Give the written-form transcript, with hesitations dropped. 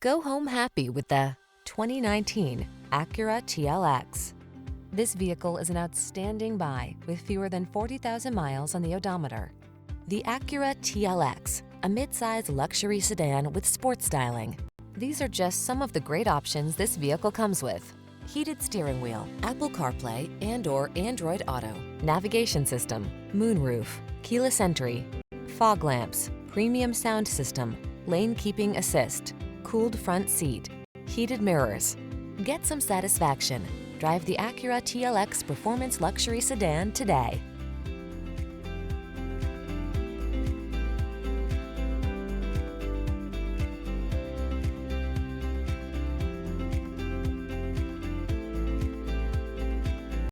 Go home happy with the 2019 Acura TLX. This vehicle is an outstanding buy with fewer than 40,000 miles on the odometer. The Acura TLX, a midsize luxury sedan with sports styling. These are just some of the great options this vehicle comes with: heated steering wheel, Apple CarPlay and/or Android Auto, navigation system, moonroof, keyless entry, fog lamps, premium sound system, lane keeping assist, cooled front seat, heated mirrors. Get some satisfaction. Drive the Acura TLX Performance Luxury Sedan today.